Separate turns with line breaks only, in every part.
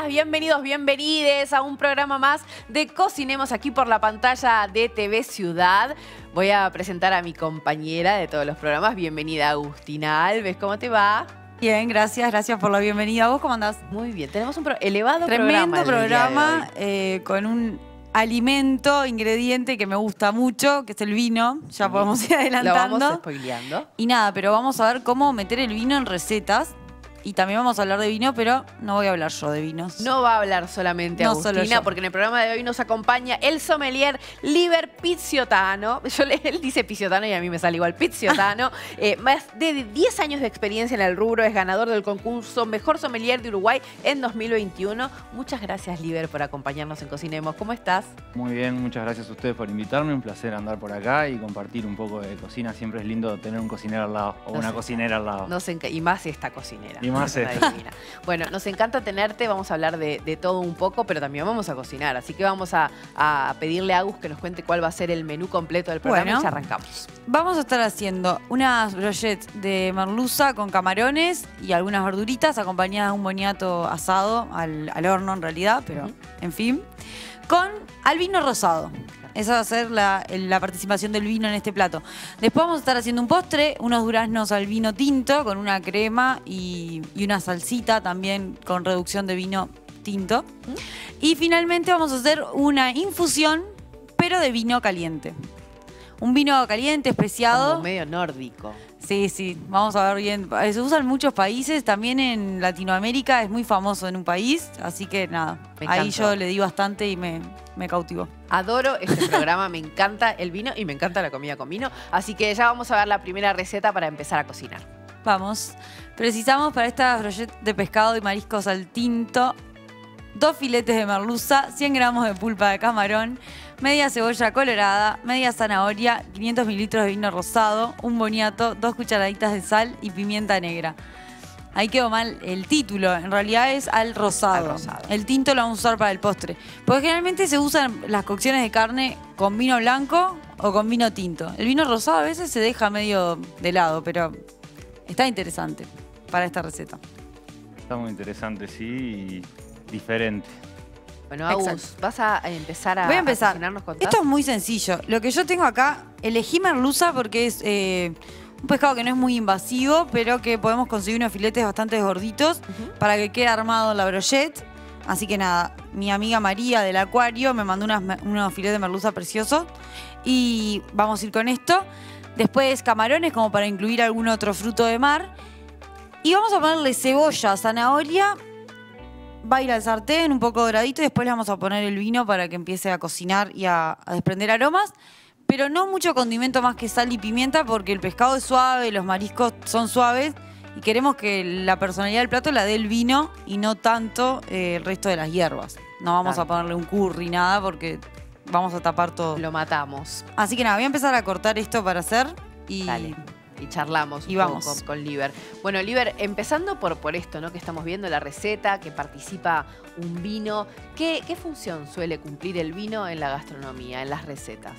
bienvenidas, bienvenidos, bienvenides a un programa más de Cocinemos aquí por la pantalla de TV Ciudad. Voy a presentar a mi compañera de todos los programas. Bienvenida, Agustina Alves. ¿Cómo te va?
Bien, gracias por la bienvenida. ¿Vos cómo andás?
Muy bien, tenemos un elevado
tremendo
programa
con un alimento, ingrediente que me gusta mucho, que es el vino. Ya podemos ir adelantando.
Lo vamos spoileando.
Y nada, pero vamos a ver cómo meter el vino en recetas. Y también vamos a hablar de vino, pero no voy a hablar yo de vinos.
No va a hablar solamente Agustina, porque en el programa de hoy nos acompaña el sommelier Liber Pizziotano. Él dice Pizziotano y a mí me sale igual, Pizziotano. Más de 10 años de experiencia en el rubro, es ganador del concurso Mejor Sommelier de Uruguay en 2021. Muchas gracias, Liber, por acompañarnos en Cocinemos. ¿Cómo estás?
Muy bien, muchas gracias a ustedes por invitarme. Un placer andar por acá y compartir un poco de cocina. Siempre es lindo tener un cocinero al lado o una cocinera al lado.
Y más esta cocinera.
Divina.
Bueno, nos encanta tenerte, vamos a hablar de todo un poco, pero también vamos a cocinar. Así que vamos a pedirle a Agus que nos cuente cuál va a ser el menú completo del programa y ya arrancamos.
Vamos a estar haciendo unas brochettes de merluza con camarones y algunas verduritas acompañadas de un boniato asado al horno en realidad, pero en fin, con al vino rosado. Esa va a ser la participación del vino en este plato. Después vamos a estar haciendo un postre, unos duraznos al vino tinto con una crema y una salsita también con reducción de vino tinto. Y finalmente vamos a hacer una infusión, pero de vino caliente. Un vino caliente, especiado.
Como medio nórdico.
Sí, vamos a ver bien. Se usa en muchos países, también en Latinoamérica es muy famoso en un país, así que nada, ahí yo le di bastante y me cautivó.
Adoro este programa, me encanta el vino y me encanta la comida con vino, así que ya vamos a ver la primera receta para empezar a cocinar.
Vamos. Precisamos para estas brochettes de pescado y mariscos al tinto 2 filetes de merluza, 100 gramos de pulpa de camarón, media cebolla colorada, media zanahoria, 500 mililitros de vino rosado, un boniato, 2 cucharaditas de sal y pimienta negra. Ahí quedó mal el título, en realidad es al rosado. El tinto lo vamos a usar para el postre. Porque generalmente se usan las cocciones de carne con vino blanco o con vino tinto. El vino rosado a veces se deja medio de lado, pero está interesante para esta receta.
Está muy interesante, sí, y diferente.
Bueno, Agus, vas a empezar a cocinarnos con
Esto es muy sencillo. Lo que yo tengo acá, elegí merluza porque es un pescado que no es muy invasivo, pero que podemos conseguir unos filetes bastante gorditos para que quede armado la brochette. Así que nada, mi amiga María del Acuario me mandó unos filetes de merluza preciosos y vamos a ir con esto. Después camarones como para incluir algún otro fruto de mar. Y vamos a ponerle cebolla, zanahoria. Va a ir al sartén un poco doradito y después le vamos a poner el vino para que empiece a cocinar y a desprender aromas. Pero no mucho condimento más que sal y pimienta porque el pescado es suave, los mariscos son suaves y queremos que la personalidad del plato la dé el vino y no tanto el resto de las hierbas. No vamos a ponerle un curry, nada, porque vamos a tapar todo.
Lo matamos.
Así que nada, voy a empezar a cortar esto para hacer y...
Dale. Y charlamos un poco con Liber. Bueno, Liber, empezando por esto, ¿no? Que estamos viendo la receta, que participa un vino. ¿Qué función suele cumplir el vino en la gastronomía, en las recetas?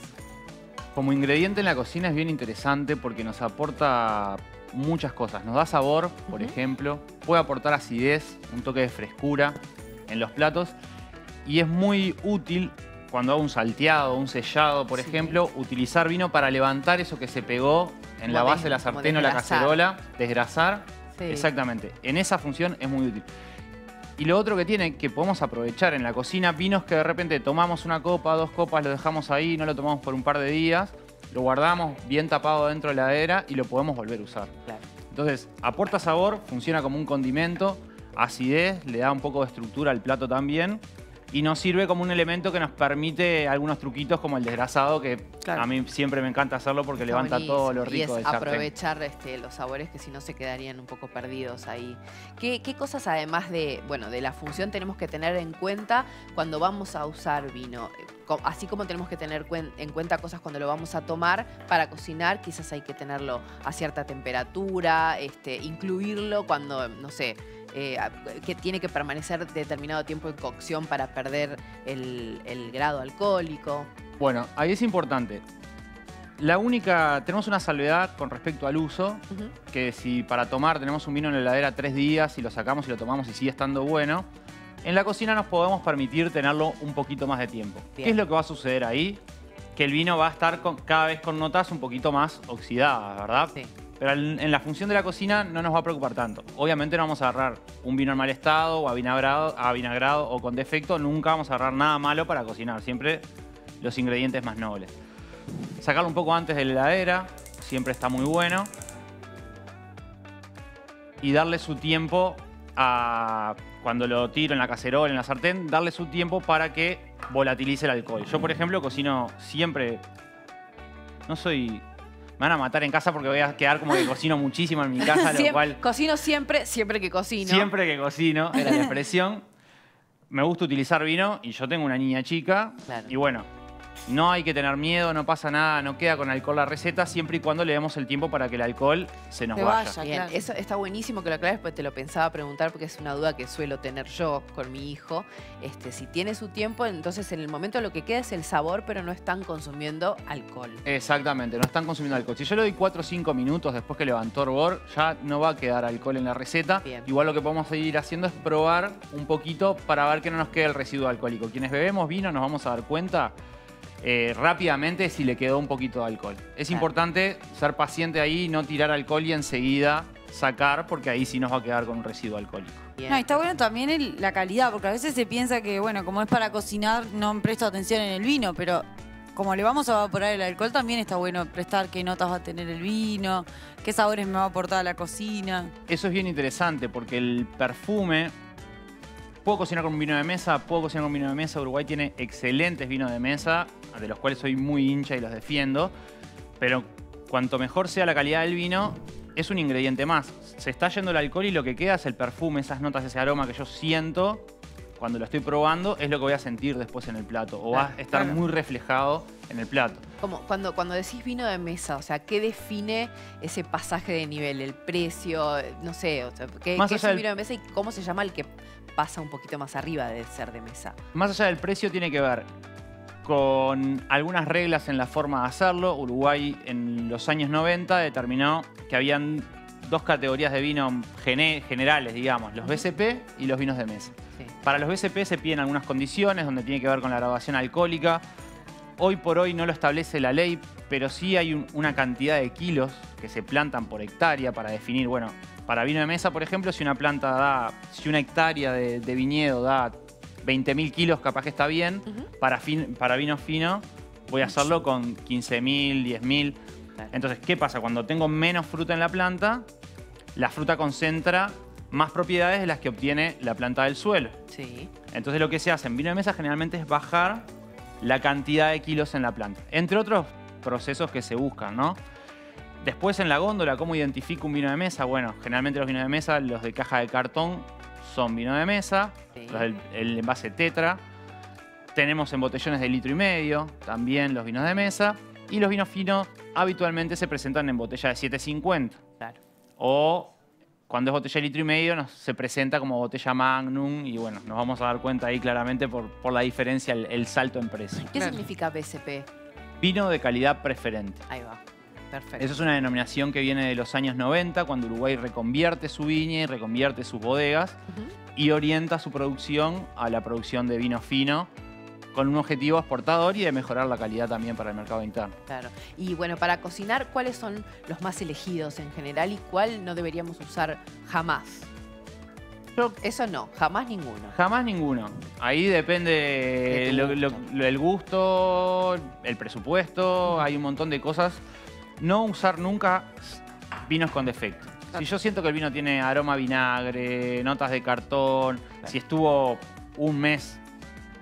Como ingrediente en la cocina es bien interesante porque nos aporta muchas cosas. Nos da sabor, por ejemplo. Puede aportar acidez, un toque de frescura en los platos. Y es muy útil cuando hago un salteado, un sellado, por ejemplo, utilizar vino para levantar eso que se pegó en la base de la sartén o la cacerola, desgrasar. Sí. Exactamente. En esa función es muy útil. Y lo otro que tiene, que podemos aprovechar en la cocina, vinos que de repente tomamos una copa, 2 copas, lo dejamos ahí, no lo tomamos por un par de días, lo guardamos bien tapado dentro de la heladera y lo podemos volver a usar. Claro. Entonces, aporta sabor, funciona como un condimento, acidez, le da un poco de estructura al plato también. Y nos sirve como un elemento que nos permite algunos truquitos como el desgrasado, que a mí siempre me encanta hacerlo porque levanta todo lo rico del sartén.
Aprovechar los sabores que si no se quedarían un poco perdidos ahí. ¿Qué cosas además de la función tenemos que tener en cuenta cuando vamos a usar vino? Así como tenemos que tener en cuenta cosas cuando lo vamos a tomar para cocinar, quizás hay que tenerlo a cierta temperatura, incluirlo cuando, no sé, que tiene que permanecer determinado tiempo en cocción para perder el grado alcohólico.
Bueno, ahí es importante. Tenemos una salvedad con respecto al uso, que si para tomar tenemos un vino en la heladera 3 días y lo sacamos y lo tomamos y sigue estando bueno, En la cocina nos podemos permitir tenerlo un poquito más de tiempo.
Bien.
¿Qué es lo que va a suceder ahí? Que el vino va a estar cada vez con notas un poquito más oxidadas, ¿verdad?
Sí.
Pero en la función de la cocina no nos va a preocupar tanto. Obviamente no vamos a agarrar un vino en mal estado o avinagrado o con defecto. Nunca vamos a agarrar nada malo para cocinar. Siempre los ingredientes más nobles. Sacarlo un poco antes de la heladera. Siempre está muy bueno. Y darle su tiempo cuando lo tiro en la cacerola, en la sartén, darle su tiempo para que volatilice el alcohol. Yo, por ejemplo, cocino siempre... No soy... Me van a matar en casa porque voy a quedar como que cocino muchísimo en mi casa, lo cual...
Cocino siempre que cocino.
Siempre que cocino, era la expresión. Me gusta utilizar vino y yo tengo una niña chica.
Claro.
Y bueno, no hay que tener miedo, no pasa nada, no queda con alcohol la receta, siempre y cuando le demos el tiempo para que el alcohol se nos vaya.
Bien,
Claro.
eso está buenísimo que lo aclares, pues te lo pensaba preguntar porque es una duda que suelo tener yo con mi hijo. Si tiene su tiempo, entonces en el momento lo que queda es el sabor, pero no están consumiendo alcohol.
Exactamente, no están consumiendo alcohol. Si yo le doy 4 o 5 minutos después que levantó hervor, ya no va a quedar alcohol en la receta.
Bien.
Igual lo que podemos seguir haciendo es probar un poquito para ver que no nos quede el residuo alcohólico. Quienes bebemos vino nos vamos a dar cuenta rápidamente si le quedó un poquito de alcohol. Es importante ser paciente ahí, no tirar alcohol y enseguida sacar, porque ahí sí nos va a quedar con un residuo alcohólico.
Bien.
No, y está bueno también la calidad, porque a veces se piensa que, bueno, como es para cocinar, no presto atención en el vino, pero como le vamos a evaporar el alcohol, también está bueno prestar qué notas va a tener el vino, qué sabores me va a aportar a la cocina.
Eso es bien interesante porque el perfume... Puedo cocinar con un vino de mesa, Uruguay tiene excelentes vinos de mesa, de los cuales soy muy hincha y los defiendo. Pero cuanto mejor sea la calidad del vino, es un ingrediente más. Se está yendo el alcohol y lo que queda es el perfume, esas notas, ese aroma que yo siento cuando lo estoy probando, es lo que voy a sentir después en el plato. O va a estar muy reflejado en el plato.
Como cuando decís vino de mesa, o sea, ¿qué define ese pasaje de nivel? ¿El precio? No sé, o sea, ¿qué es un vino de mesa y cómo se llama el que pasa un poquito más arriba de ser de mesa?
Más allá del precio tiene que ver con algunas reglas en la forma de hacerlo. Uruguay en los años 90 determinó que habían 2 categorías de vino generales, digamos, los BCP y los vinos de mesa.
Sí.
Para los BCP se piden algunas condiciones donde tiene que ver con la graduación alcohólica. Hoy por hoy no lo establece la ley, pero sí hay una cantidad de kilos que se plantan por hectárea para definir, bueno, para vino de mesa, por ejemplo, si una hectárea de viñedo da 20.000 kilos, capaz que está bien. Para vino fino voy a hacerlo con 15.000, 10.000.
Claro.
Entonces, ¿qué pasa? Cuando tengo menos fruta en la planta, la fruta concentra más propiedades de las que obtiene la planta del suelo.
Sí.
Entonces lo que se hace en vino de mesa generalmente es bajar la cantidad de kilos en la planta. Entre otros procesos que se buscan, ¿no? Después en la góndola, ¿cómo identifico un vino de mesa? Bueno, generalmente los vinos de mesa, los de caja de cartón, son vino de mesa.
Sí.
Los el envase tetra. Tenemos en botellones de 1,5 litros también los vinos de mesa. Y los vinos finos habitualmente se presentan en botella de 750.
Claro.
O cuando es botella de 1,5 litros se presenta como botella Magnum. Y bueno, nos vamos a dar cuenta ahí claramente por la diferencia, el salto en precio.
¿Qué
Claro.
significa BCP?
Vino de calidad preferente.
Ahí va. Perfecto.
Eso es una denominación que viene de los años 90, cuando Uruguay reconvierte su viña y reconvierte sus bodegas y orienta su producción a la producción de vino fino con un objetivo exportador y de mejorar la calidad también para el mercado interno.
Claro. Y bueno, para cocinar, ¿cuáles son los más elegidos en general y cuál no deberíamos usar jamás? Eso no, jamás ninguno.
Jamás ninguno. Ahí depende el gusto, el presupuesto, hay un montón de cosas. No usar nunca vinos con defecto. Si yo siento que el vino tiene aroma a vinagre, notas de cartón, si estuvo un mes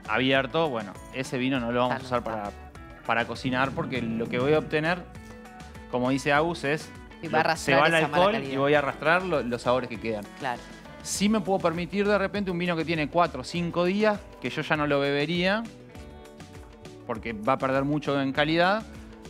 abierto, bueno, ese vino no lo vamos a usar para cocinar porque lo que voy a obtener, como dice Agus, es
Y va a arrastrar
se va el
esa mala
alcohol
calidad.
y voy a arrastrar los sabores que quedan.
Claro.
Sí me puedo permitir de repente un vino que tiene 4 o 5 días, que yo ya no lo bebería, porque va a perder mucho en calidad.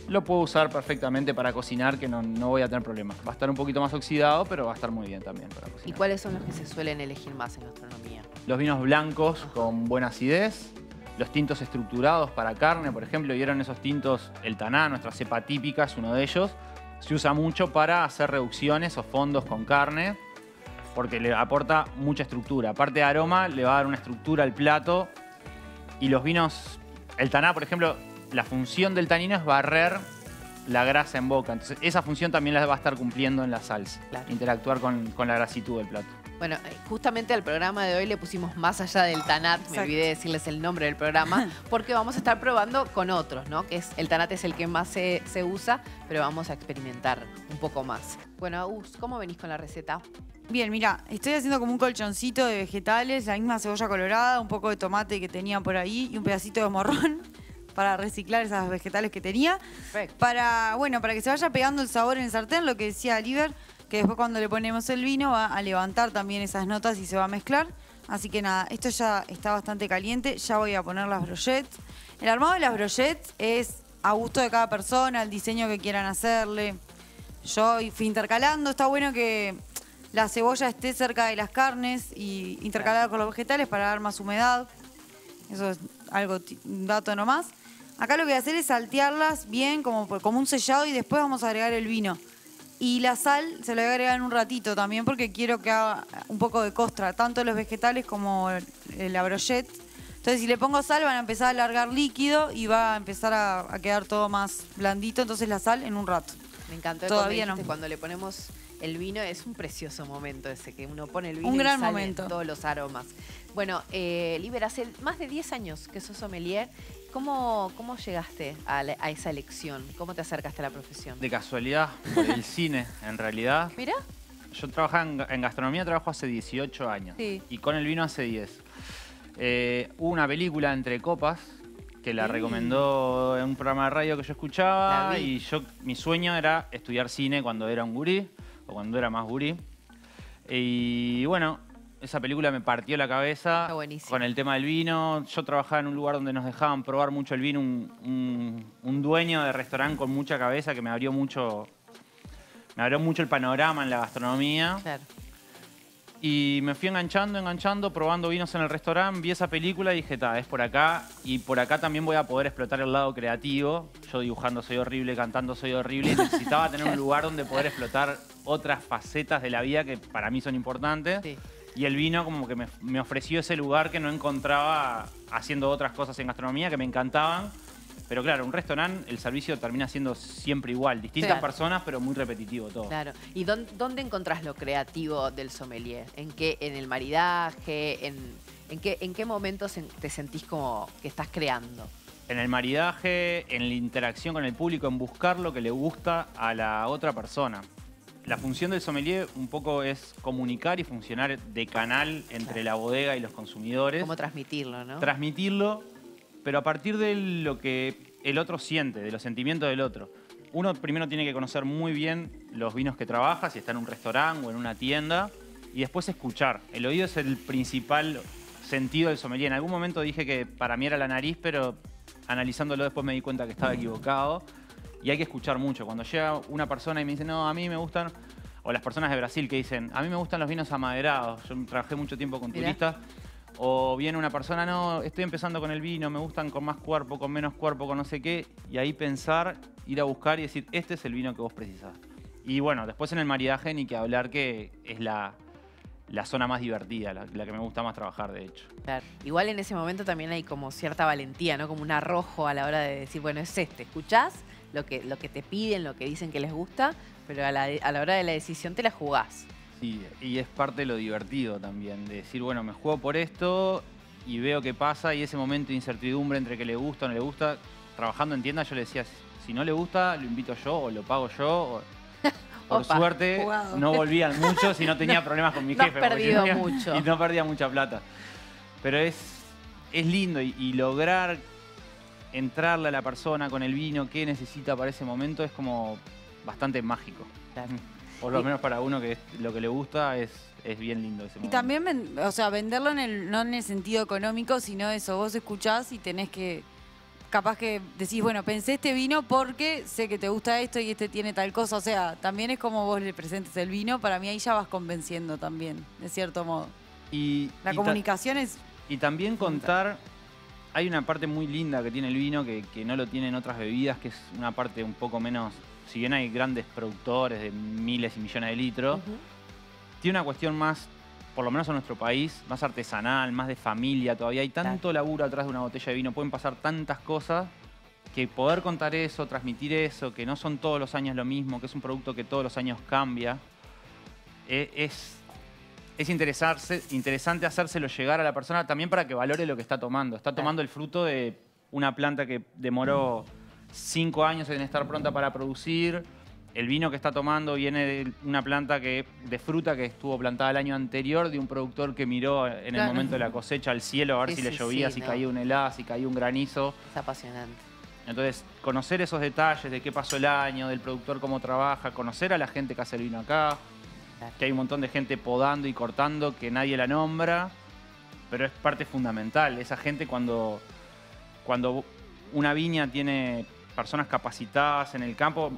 Lo puedo usar perfectamente para cocinar, que no voy a tener problemas. Va a estar un poquito más oxidado, pero va a estar muy bien también para cocinar.
¿Y cuáles son los que se suelen elegir más en gastronomía?
Los vinos blancos con buena acidez, los tintos estructurados para carne, por ejemplo, ¿vieron esos tintos? El Taná, nuestra cepa típica, es uno de ellos. Se usa mucho para hacer reducciones o fondos con carne. porque le aporta mucha estructura. Aparte de aroma, le va a dar una estructura al plato. Y los vinos, el taná, por ejemplo, la función del tanino es barrer la grasa en boca. Entonces, esa función también la va a estar cumpliendo en la salsa.
Claro.
Interactuar con la grasitud del plato.
Bueno, justamente al programa de hoy le pusimos más allá del tanat, me olvidé de decirles el nombre del programa, porque vamos a estar probando con otros, ¿no? Que es el tanat es el que más se usa, pero vamos a experimentar un poco más. Bueno, Agus, ¿cómo venís con la receta?
Bien, mira, estoy haciendo como un colchoncito de vegetales, la misma cebolla colorada, un poco de tomate que tenía por ahí y un pedacito de morrón para reciclar esas vegetales que tenía.
Perfecto.
Para que se vaya pegando el sabor en el sartén, lo que decía Liber, que después cuando le ponemos el vino va a levantar también esas notas y se va a mezclar. Así que nada, esto ya está bastante caliente, ya voy a poner las brochettes. El armado de las brochettes es a gusto de cada persona, el diseño que quieran hacerle. Yo fui intercalando, está bueno que la cebolla esté cerca de las carnes y intercalada con los vegetales para dar más humedad. Eso es un dato nomás. Acá lo que voy a hacer es saltearlas bien como un sellado y después vamos a agregar el vino. Y la sal se la voy a agregar en un ratito también porque quiero que haga un poco de costra, tanto los vegetales como la brochette. Entonces si le pongo sal van a empezar a largar líquido y va a empezar a quedar todo más blandito. Entonces la sal en un rato.
Me encantó
Todavía no.
Cuando le ponemos el vino, es un precioso momento ese, que uno pone el vino
Un gran
y salen
momento.
todos los aromas. Bueno, Liber, hace más de 10 años que sos sommelier. ¿Cómo llegaste a esa elección? ¿Cómo te acercaste a la profesión?
De casualidad, por el cine, en realidad.
Mira.
Yo trabajaba en gastronomía, trabajo hace 18 años.
Sí.
Y con el vino hace 10. Hubo una película, Entre Copas, que la recomendó en un programa de radio que yo escuchaba.
La vi.
Y mi sueño era estudiar cine cuando era un gurí, o cuando era más gurí. Y bueno, esa película me partió la cabeza con el tema del vino. Yo trabajaba en un lugar donde nos dejaban probar mucho el vino, un dueño de restaurante con mucha cabeza que me abrió mucho el panorama en la gastronomía.
Claro.
Y me fui enganchando, probando vinos en el restaurante, vi esa película y dije, es por acá. Y por acá también voy a poder explotar el lado creativo. Yo dibujando soy horrible, cantando soy horrible. Y necesitaba tener un lugar donde poder explotar otras facetas de la vida que para mí son importantes.
Sí.
Y el vino como que me ofreció ese lugar que no encontraba haciendo otras cosas en gastronomía que me encantaban. Pero claro, un restaurante, el servicio termina siendo siempre igual. Distintas personas, pero muy repetitivo todo.
Claro. ¿Y dónde encontrás lo creativo del sommelier? ¿En el maridaje? ¿En qué momentos te sentís como que estás creando?
En el maridaje, en la interacción con el público, en buscar lo que le gusta a la otra persona. La función del sommelier un poco es comunicar y funcionar de canal entre la bodega y los consumidores.
¿Cómo transmitirlo, no?
Transmitirlo, pero a partir de lo que el otro siente, de los sentimientos del otro. Uno primero tiene que conocer muy bien los vinos que trabaja, si está en un restaurante o en una tienda, y después escuchar. El oído es el principal sentido del sommelier. En algún momento dije que para mí era la nariz, pero analizándolo después me di cuenta que estaba equivocado. Y hay que escuchar mucho. Cuando llega una persona y me dice, no, a mí me gustan... O las personas de Brasil que dicen, a mí me gustan los vinos amaderados. Yo trabajé mucho tiempo con turistas. O viene una persona, no, estoy empezando con el vino, me gustan con más cuerpo, con menos cuerpo, con no sé qué. Y ahí pensar, ir a buscar y decir, este es el vino que vos precisás. Y bueno, después en el maridaje ni que hablar que es la zona más divertida, la que me gusta más trabajar, de hecho.
Claro. Igual en ese momento también hay como cierta valentía, ¿no? Como un arrojo a la hora de decir, bueno, es escuchás lo que te piden, lo que dicen que les gusta, pero a la hora de la decisión te la jugás.
Sí, y es parte de lo divertido también, de decir, bueno, me juego por esto y veo qué pasa, y ese momento de incertidumbre entre que le gusta o no le gusta. Trabajando en tienda yo le decía, si no le gusta, lo invito yo o lo pago yo. Por suerte,
jugado.
no volvían muchos y no tenía problemas con mi jefe.
No has perdido mucho.
Y no perdía mucha plata. Pero es lindo y lograr entrarle a la persona con el vino, qué necesita para ese momento, es como bastante mágico.
Claro.
Por lo menos para uno que lo que le gusta es bien lindo ese momento.
Y también, venderlo no en el sentido económico, sino eso, vos escuchás y tenés que, capaz que decís, bueno, pensé este vino porque sé que te gusta esto y este tiene tal cosa. O sea, también es como vos le presentes el vino, para mí ahí ya vas convenciendo también, de cierto modo. La comunicación es...
Y también contar, hay una parte muy linda que tiene el vino que no lo tienen otras bebidas, que es una parte un poco menos... Si bien hay grandes productores de miles y millones de litros, tiene una cuestión más, por lo menos en nuestro país, más artesanal, más de familia. Todavía hay tanto laburo atrás de una botella de vino, pueden pasar tantas cosas que poder contar eso, transmitir eso, que no son todos los años lo mismo, que es un producto que todos los años cambia, es interesante hacérselo llegar a la persona también para que valore lo que está tomando. Está tomando el fruto de una planta que demoró 5 años en estar pronta para producir. El vino que está tomando viene de una planta de fruta que estuvo plantada el año anterior, de un productor que miró en el momento de la cosecha al cielo a ver si le llovía, si caía un helado, si caía un granizo.
Es apasionante.
Entonces, conocer esos detalles de qué pasó el año, del productor cómo trabaja, conocer a la gente que hace el vino acá, que hay un montón de gente podando y cortando que nadie la nombra, pero es parte fundamental. Esa gente cuando una viña tiene personas capacitadas en el campo,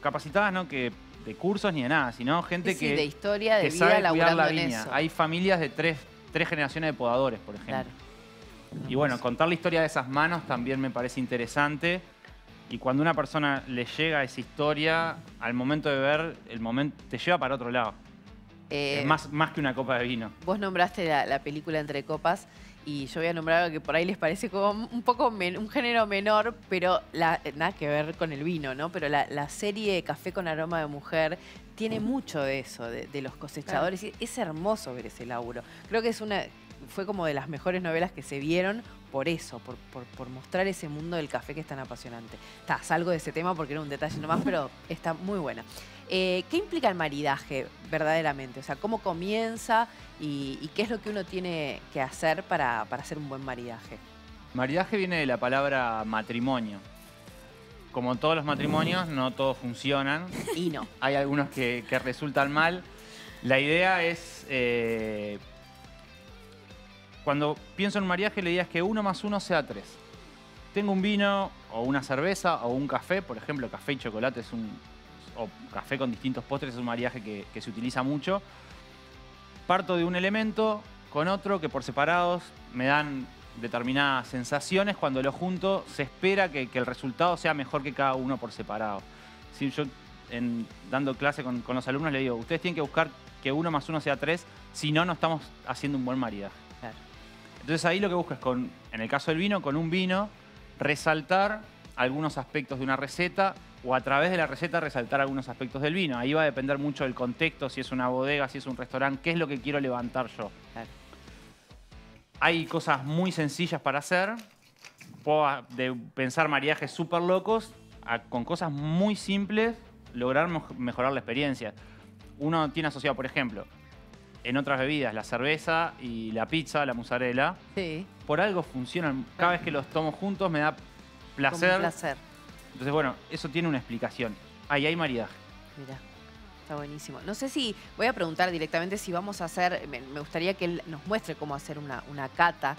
capacitadas no que de cursos ni de nada, sino gente que
de historia, de
que
vida,
sabe cuidar
laburando
la
en
viña.
eso.
Hay familias de tres generaciones de podadores, por ejemplo.
Claro.
Y bueno, contar la historia de esas manos también me parece interesante. Y cuando una persona le llega esa historia, al momento de ver, el momento te lleva para otro lado. Es más que una copa de vino.
Vos nombraste la película Entre Copas y yo voy a nombrar algo que por ahí les parece como un poco un género menor, pero nada que ver con el vino, ¿no? Pero la serie Café con aroma de mujer tiene mucho de eso, de los cosechadores. Claro. Y es hermoso ver ese laburo. Creo que fue como de las mejores novelas que se vieron por eso, por mostrar ese mundo del café que es tan apasionante. Salgo de ese tema porque era un detalle nomás, pero está muy buena. ¿Qué implica el maridaje verdaderamente? O sea, ¿cómo comienza y qué es lo que uno tiene que hacer para hacer un buen maridaje?
Maridaje viene de la palabra matrimonio. Como todos los matrimonios, no todos funcionan.
Y no.
Hay algunos que resultan mal. La idea es... cuando pienso en un maridaje, la idea es que 1 más 1 sea 3. Tengo un vino o una cerveza o un café, por ejemplo, café y chocolate o café con distintos postres es un maridaje que se utiliza mucho. Parto de un elemento con otro que por separados me dan determinadas sensaciones. Cuando lo junto, se espera que el resultado sea mejor que cada uno por separado. Si yo, dando clase con los alumnos, le digo, ustedes tienen que buscar que 1 más 1 sea 3, si no, no estamos haciendo un buen maridaje.
Claro.
Entonces ahí lo que busco es, en el caso del vino, con un vino, resaltar algunos aspectos de una receta o a través de la receta resaltar algunos aspectos del vino. Ahí va a depender mucho del contexto, si es una bodega, si es un restaurante, qué es lo que quiero levantar yo.
Claro.
Hay cosas muy sencillas para hacer. Puedo pensar maridajes súper locos, con cosas muy simples, lograr mejorar la experiencia. Uno tiene asociado, por ejemplo, en otras bebidas, la cerveza y la pizza, la mozzarella.
Sí.
Por algo funcionan. Cada vez que los tomo juntos me da placer.
Como un placer.
Entonces, bueno, eso tiene una explicación. Ahí hay maridaje.
Mirá, está buenísimo. No sé si, voy a preguntar directamente si vamos a hacer, me gustaría que él nos muestre cómo hacer una cata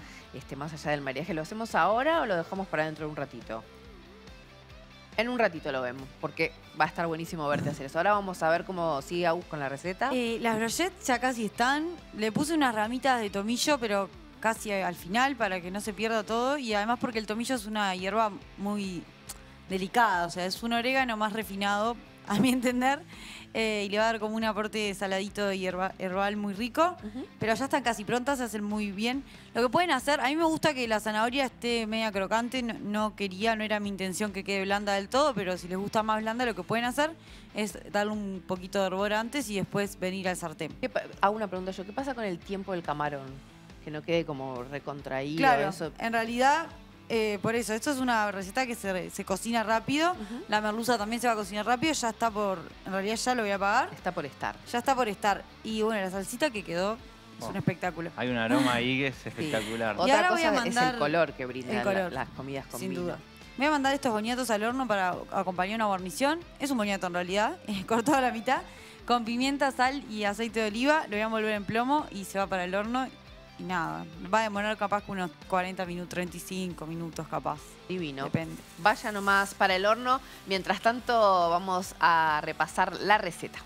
más allá del maridaje. ¿Lo hacemos ahora o lo dejamos para dentro de un ratito? En un ratito lo vemos, porque va a estar buenísimo verte hacer eso. Ahora vamos a ver cómo sigue Agus con la receta.
Las brochettes ya casi están. Le puse unas ramitas de tomillo, pero casi al final para que no se pierda todo. Y además porque el tomillo es una hierba muy delicada, o sea, es un orégano más refinado, a mi entender. Y le va a dar como un aporte saladito de hierba herbal muy rico. Pero ya están casi prontas, se hacen muy bien. Lo que pueden hacer, a mí me gusta que la zanahoria esté media crocante. No era mi intención que quede blanda del todo, pero si les gusta más blanda, lo que pueden hacer es darle un poquito de hervor antes y después venir al sartén.
Hago una pregunta yo, ¿qué pasa con el tiempo del camarón? Que no quede como recontraído.
Claro,
eso.
En realidad... por eso, esto es una receta que se cocina rápido. La merluza también se va a cocinar rápido. Ya está en realidad ya lo voy a apagar.
Está por estar.
Ya está por estar. Y bueno, la salsita que quedó es un espectáculo.
Hay un aroma ahí que es espectacular.
Sí. Otra
ahora
cosa
voy a mandar
es el color que brindan las comidas con
sin
vino.
duda. Voy a mandar estos boniatos al horno para acompañar una guarnición. Es un boniato en realidad, cortado a la mitad, con pimienta, sal y aceite de oliva. Lo voy a envolver en plomo y se va para el horno. Y nada, va a demorar capaz que unos 40 minutos, 35 minutos capaz.
Divino.
Depende.
Vaya nomás para el horno. Mientras tanto, vamos a repasar la receta.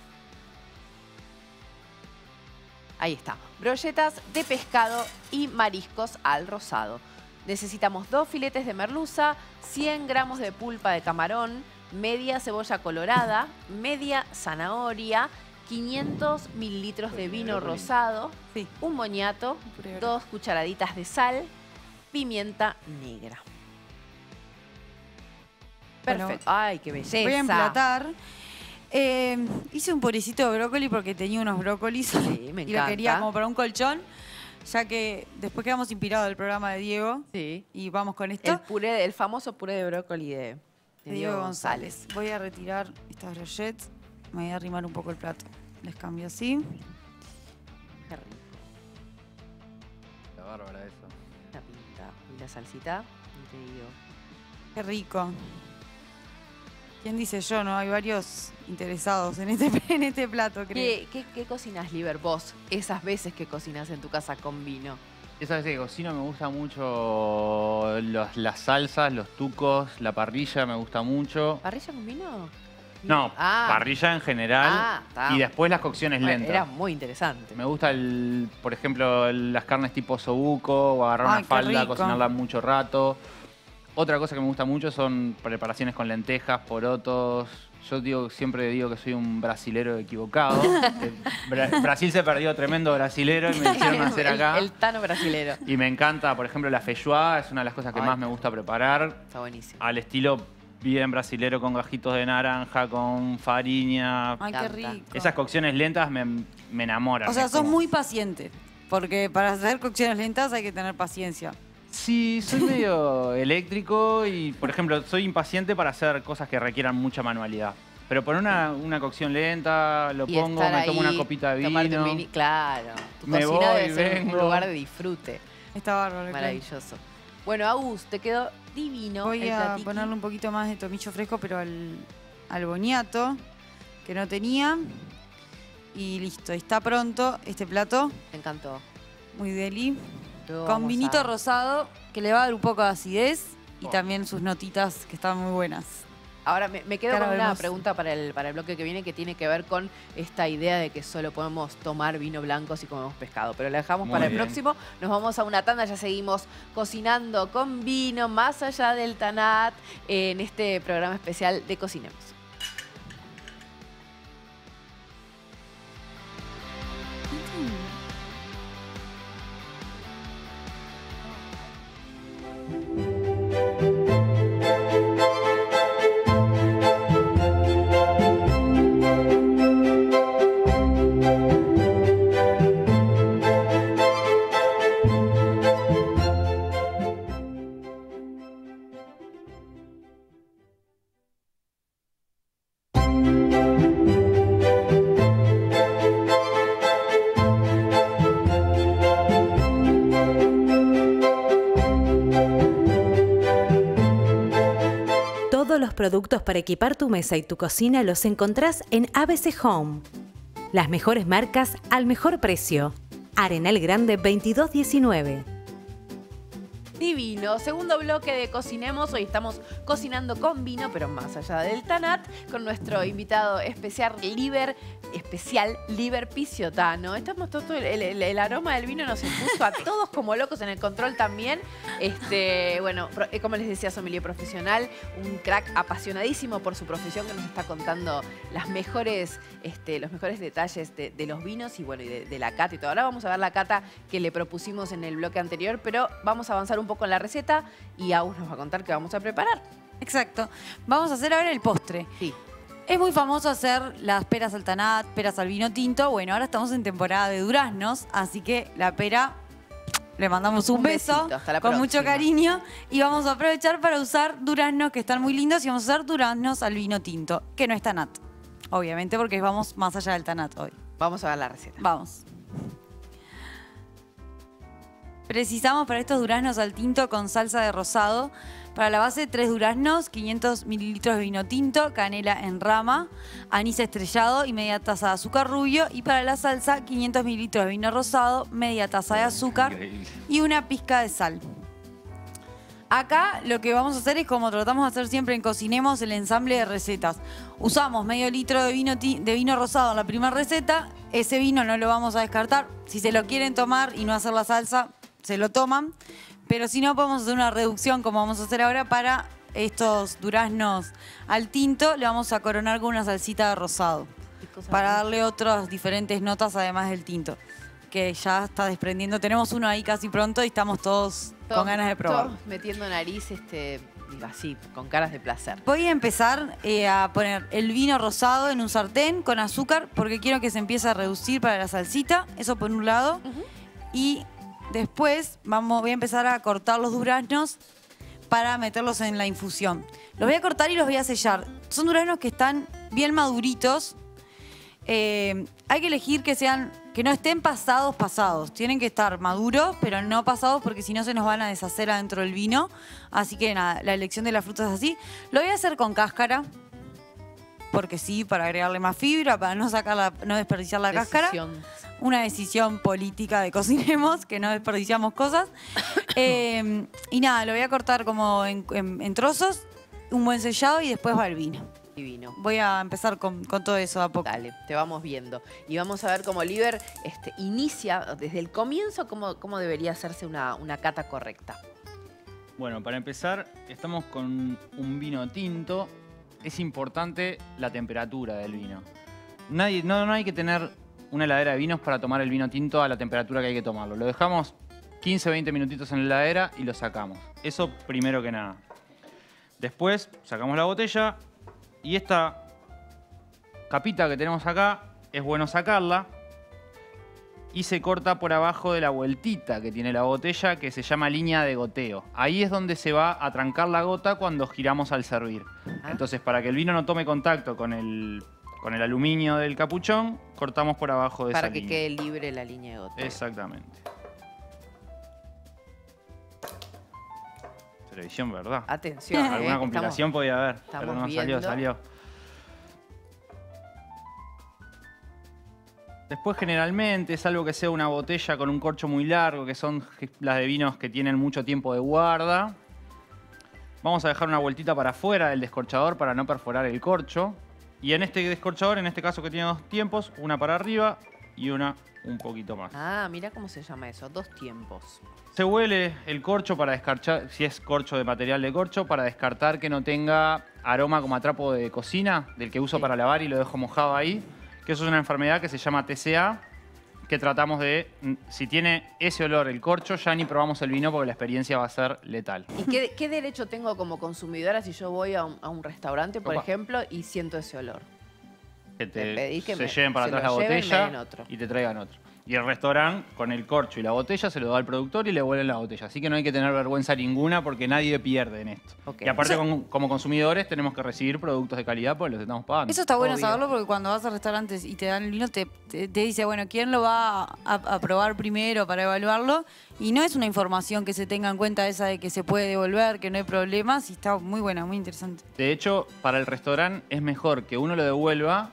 Ahí está. Brochetas de pescado y mariscos al rosado. Necesitamos 2 filetes de merluza, 100 gramos de pulpa de camarón, media cebolla colorada, media zanahoria, 500 mililitros de vino
brócoli.
rosado,
Sí.
un boniato,
Puré de
2 cucharaditas de sal, pimienta negra.
Bueno,
Perfecto. Ay, qué belleza.
Voy a emplatar. Hice un purecito de brócoli porque tenía unos brócolis
Sí, me
y lo
encanta.
quería como para un colchón, ya que después quedamos inspirados del programa de Diego
Sí.
y vamos con esto.
El famoso puré de brócoli de
Diego González. Voy a retirar estas brochettes. Me voy a arrimar un poco el plato. Les cambio así.
Qué rico.
Está bárbara eso.
La pinta y la salsita. Y te digo.
Qué rico. ¿Quién dice yo? No, hay varios interesados en este plato, creo.
¿Qué cocinas, Liber, vos? Esas veces que cocinas en tu casa con vino.
Esa vez que cocino me gusta mucho las salsas, los tucos, la parrilla me gusta mucho.
¿Parrilla con vino?
No, parrilla en general
está.
y después las cocciones
Bueno,
lentas.
era muy interesante.
Me gusta, por ejemplo, las carnes tipo osobuco o agarrar
Ay,
una
qué
falda,
rico.
cocinarla mucho rato. Otra cosa que me gusta mucho son preparaciones con lentejas, porotos. Yo siempre digo que soy un brasilero equivocado. Brasil se perdió tremendo brasilero y me hicieron hacer acá.
El tano brasilero.
Y me encanta, por ejemplo, la feijoada, es una de las cosas que
Ay,
más me gusta preparar.
Está buenísimo.
Al estilo bien brasilero, con gajitos de naranja, con fariña.
Ay, qué
encanta.
rico.
Esas cocciones lentas me enamoran.
O sea,
Es
sos
como-
muy paciente. Porque para hacer cocciones lentas hay que tener paciencia.
Sí, soy medio eléctrico y, por ejemplo, soy impaciente para hacer cosas que requieran mucha manualidad. Pero por una cocción lenta, lo
Y
pongo,
estar
me tomo
ahí,
una copita de
tomarte
vino.
un claro. Tu
Me
cocina
voy,
debe ser un
vengo.
lugar de disfrute.
Está bárbaro. claro.
Maravilloso. Bueno, Agus, te quedó divino
Voy
el
a
platiqui.
ponerle un poquito más de tomillo fresco, pero al boniato, que no tenía. Y listo, está pronto este plato.
Me encantó.
Muy deli.
Luego
Con
vamos
vinito
a-
rosado, que le va a dar un poco de acidez. Y
Oh.
también sus notitas, que están muy buenas.
Ahora me quedo
Ahora
con una
vemos.
pregunta para el bloque que viene que tiene que ver con esta idea de que solo podemos tomar vino blanco si comemos pescado. Pero la dejamos
Muy
para el
bien.
próximo. Nos vamos a una tanda, ya seguimos cocinando con vino más allá del Tanat en este programa especial de Cocinemos.
Todos los productos para equipar tu mesa y tu cocina los encontrás en ABC Home. Las mejores marcas al mejor precio. Arenal Grande 2219.
Divino, segundo bloque de Cocinemos. Hoy estamos cocinando con vino, pero más allá del Tanat, con nuestro invitado especial Liber Piciotano. Estamos todo el aroma del vino nos impuso a todos como locos en el control también. Bueno, como les decía, sommelier profesional, un crack apasionadísimo por su profesión que nos está contando los mejores detalles de los vinos y bueno, y de la cata y todo. Ahora vamos a ver la cata que le propusimos en el bloque anterior, pero vamos a avanzar un poco en la receta y Agus nos va a contar qué vamos a preparar.
Exacto. Vamos a hacer ahora el postre.
Sí.
Es muy famoso hacer las peras al tanat, peras al vino tinto. Bueno, ahora estamos en temporada de duraznos, así que la pera le mandamos un beso
besito, hasta la
con mucho
próxima.
cariño y vamos a aprovechar para usar duraznos que están muy lindos y vamos a usar duraznos al vino tinto, que no es tanat, obviamente, porque vamos más allá del tanat hoy.
Vamos a ver la receta.
Vamos. Precisamos para estos duraznos al tinto con salsa de rosado. Para la base, 3 duraznos, 500 mililitros de vino tinto, canela en rama, anís estrellado y media taza de azúcar rubio. Y para la salsa, 500 mililitros de vino rosado, media taza de azúcar
Increíble.
y una pizca de sal. Acá lo que vamos a hacer es como tratamos de hacer siempre en Cocinemos, el ensamble de recetas. Usamos medio litro de vino rosado en la primera receta. Ese vino no lo vamos a descartar. Si se lo quieren tomar y no hacer la salsa, se lo toman. Pero si no, podemos hacer una reducción como vamos a hacer ahora para estos duraznos al tinto. Le vamos a coronar con una salsita de rosado. para darle otras diferentes notas además del tinto, que ya está desprendiendo. Tenemos uno ahí casi pronto y estamos todos con ganas de probar.
Todos metiendo nariz, así, con caras de placer.
Voy a empezar a poner el vino rosado en un sartén con azúcar porque quiero que se empiece a reducir para la salsita. Eso por un lado. Y después voy a empezar a cortar los duraznos para meterlos en la infusión. Los voy a cortar y los voy a sellar. Son duraznos que están bien maduritos. Hay que elegir que no estén pasados. Tienen que estar maduros, pero no pasados porque si no se nos van a deshacer adentro del vino. Así que nada, la elección de la fruta es así. Lo voy a hacer con cáscara, porque sí, para agregarle más fibra, para no desperdiciar la cáscara. Una decisión política de Cocinemos, que no desperdiciamos cosas. Y nada, lo voy a cortar como en trozos, un buen sellado y después va el vino.
Divino.
Voy a empezar con todo eso a poco.
Dale, te vamos viendo. Y vamos a ver cómo Oliver inicia desde el comienzo cómo debería hacerse una cata correcta.
Bueno, para empezar, estamos con un vino tinto. Es importante la temperatura del vino. No hay que tener una heladera de vinos para tomar el vino tinto a la temperatura que hay que tomarlo. Lo dejamos 15 o 20 minutitos en la heladera y lo sacamos. Eso primero que nada. Después sacamos la botella. Y esta capita que tenemos acá, es bueno sacarla y se corta por abajo de la vueltita que tiene la botella, que se llama línea de goteo. Ahí es donde se va a trancar la gota cuando giramos al servir. Entonces, para que el vino no tome contacto con el aluminio del capuchón, cortamos por abajo de esa línea.
Para que quede libre la línea de goteo.
Exactamente. Televisión, ¿verdad?
Atención.
Alguna complicación podía haber, pero no
viendo.
salió. Después, generalmente, salvo que sea una botella con un corcho muy largo, que son las de vinos que tienen mucho tiempo de guarda, vamos a dejar una vueltita para afuera del descorchador para no perforar el corcho. Y en este descorchador, en este caso que tiene 2 tiempos, una para arriba y una un poquito más.
Ah, mira cómo se llama eso, 2 tiempos.
Se huele el corcho para descartar, si es corcho de material de corcho, para descartar que no tenga aroma como a trapo de cocina, del que uso para lavar y lo dejo mojado ahí. Que eso es una enfermedad que se llama TCA, que tratamos de, si tiene ese olor el corcho, ya ni probamos el vino porque la experiencia va a ser letal.
¿Y qué derecho tengo como consumidora si yo voy a un restaurante, por ejemplo, y siento ese olor?
Que
te pedí que
se lleven para atrás la
lleven
botella y te traigan otro. Y el restaurante, con el corcho y la botella, se lo da al productor y le vuelven la botella. Así que no hay que tener vergüenza ninguna porque nadie pierde en esto.
Okay.
Y aparte, como consumidores, tenemos que recibir productos de calidad porque los estamos pagando.
Eso está bueno
Obvio.
saberlo porque cuando vas a restaurantes y te dan el vino, te dice, bueno, ¿quién lo va a probar primero para evaluarlo? Y no es una información que se tenga en cuenta esa de que se puede devolver, que no hay problemas. Y está muy buena, muy interesante.
De hecho, para el restaurante es mejor que uno lo devuelva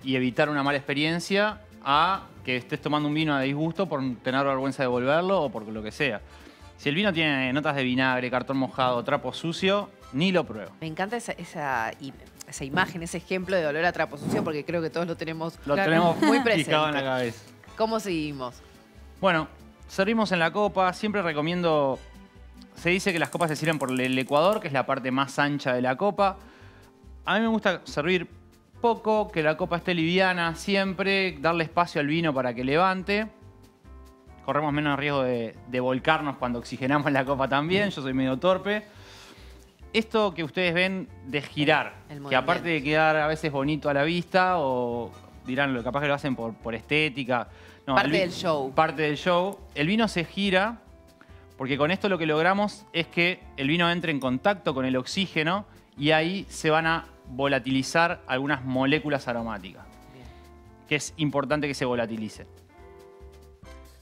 y evitar una mala experiencia a que estés tomando un vino a disgusto por tener vergüenza de devolverlo o por lo que sea. Si el vino tiene notas de vinagre, cartón mojado, trapo sucio, ni lo pruebo.
Me encanta esa imagen, ese ejemplo de olor a trapo sucio porque creo que todos lo tenemos muy presente.
Picado en la cabeza.
¿Cómo seguimos?
Bueno, servimos en la copa. Siempre recomiendo... Se dice que las copas se sirven por el ecuador, que es la parte más ancha de la copa. A mí me gusta servir poco, que la copa esté liviana siempre, darle espacio al vino para que levante. Corremos menos riesgo de volcarnos cuando oxigenamos la copa también. Yo soy medio torpe. Esto que ustedes ven de girar, que aparte de quedar a veces bonito a la vista, o dirán, capaz que lo hacen por estética. No,
parte del show.
Parte del show. El vino se gira porque con esto lo que logramos es que el vino entre en contacto con el oxígeno y ahí se van a volatilizar algunas moléculas aromáticas. Bien. Que es importante que se volatilicen.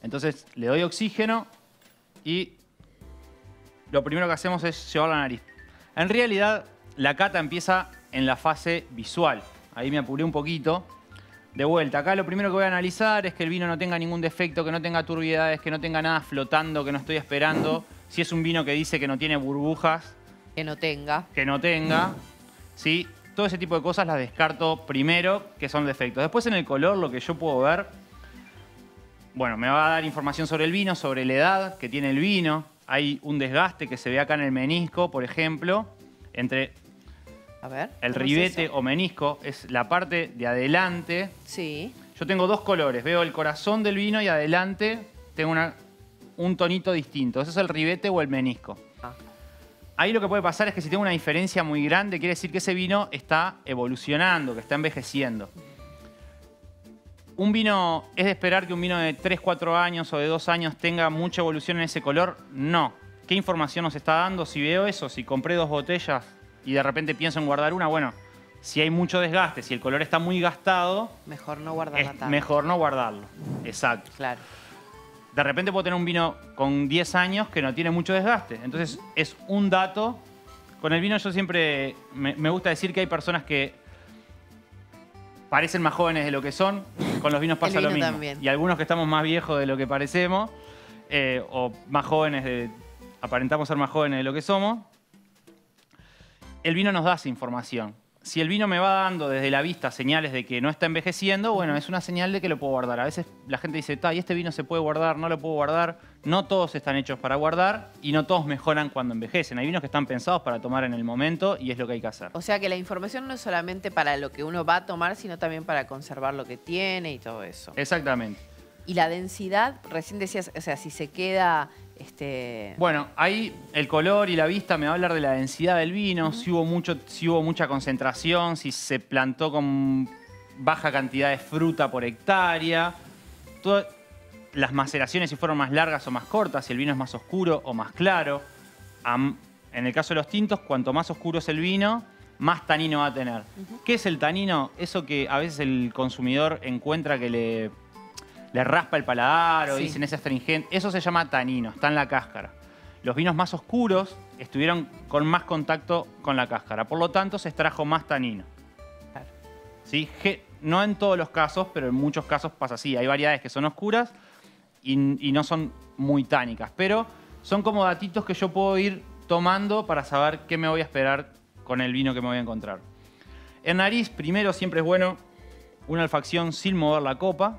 Entonces le doy oxígeno y lo primero que hacemos es llevar la nariz. En realidad la cata empieza en la fase visual. Ahí me apuré un poquito. De vuelta, acá lo primero que voy a analizar es que el vino no tenga ningún defecto, que no tenga turbiedades, que no tenga nada flotando, que no estoy esperando. Si es un vino que dice que no tiene burbujas,
que no tenga.
Que no tenga. ¿Sí? Todo ese tipo de cosas las descarto primero, que son defectos. Después en el color, lo que yo puedo ver, bueno, me va a dar información sobre el vino, sobre la edad que tiene el vino. Hay un desgaste que se ve acá en el menisco, por ejemplo, entre
A ver.
El
¿cómo es
ribete
eso?
o menisco es la parte de adelante.
Sí.
Yo tengo dos colores. Veo el corazón del vino y adelante tengo un tonito distinto. Ese es el ribete o el menisco.
Ah.
Ahí lo que puede pasar es que si tengo una diferencia muy grande, quiere decir que ese vino está evolucionando, que está envejeciendo. Un vino, ¿es de esperar que un vino de 3, 4 años o de 2 años tenga mucha evolución en ese color? No. ¿Qué información nos está dando? Si veo eso, si compré 2 botellas y de repente pienso en guardar una, bueno, si hay mucho desgaste, si el color está muy gastado,
Mejor no guardarla
es
tanto.
mejor no guardarlo. Exacto.
Claro.
De repente puedo tener un vino con 10 años que no tiene mucho desgaste. Entonces, es un dato. Con el vino yo siempre me gusta decir que hay personas que parecen más jóvenes de lo que son. Con los vinos pasa
El
lo
vino
mismo.
también.
Y algunos que estamos más viejos de lo que parecemos, o más jóvenes, aparentamos ser más jóvenes de lo que somos. El vino nos da esa información. Si el vino me va dando desde la vista señales de que no está envejeciendo, bueno, es una señal de que lo puedo guardar. A veces la gente dice, ¿y este vino se puede guardar? No lo puedo guardar. No todos están hechos para guardar y no todos mejoran cuando envejecen. Hay vinos que están pensados para tomar en el momento y es lo que hay que hacer.
O sea que la información no es solamente para lo que uno va a tomar, sino también para conservar lo que tiene y todo eso.
Exactamente.
Y la densidad, recién decías, o sea, si se queda...
Bueno, ahí el color y la vista me va a hablar de la densidad del vino, si hubo mucha concentración, si se plantó con baja cantidad de fruta por hectárea. Todas las maceraciones si fueron más largas o más cortas, si el vino es más oscuro o más claro. En el caso de los tintos, cuanto más oscuro es el vino, más tanino va a tener. ¿Qué es el tanino? Eso que a veces el consumidor encuentra que le raspa el paladar o
Sí.
dicen es astringente. Eso se llama tanino, está en la cáscara. Los vinos más oscuros estuvieron con más contacto con la cáscara, por lo tanto se extrajo más tanino.
Claro.
¿Sí? No en todos los casos, pero en muchos casos pasa así. Hay variedades que son oscuras y no son muy tánicas, pero son como datitos que yo puedo ir tomando para saber qué me voy a esperar con el vino que me voy a encontrar. En nariz, primero siempre es bueno una olfacción sin mover la copa,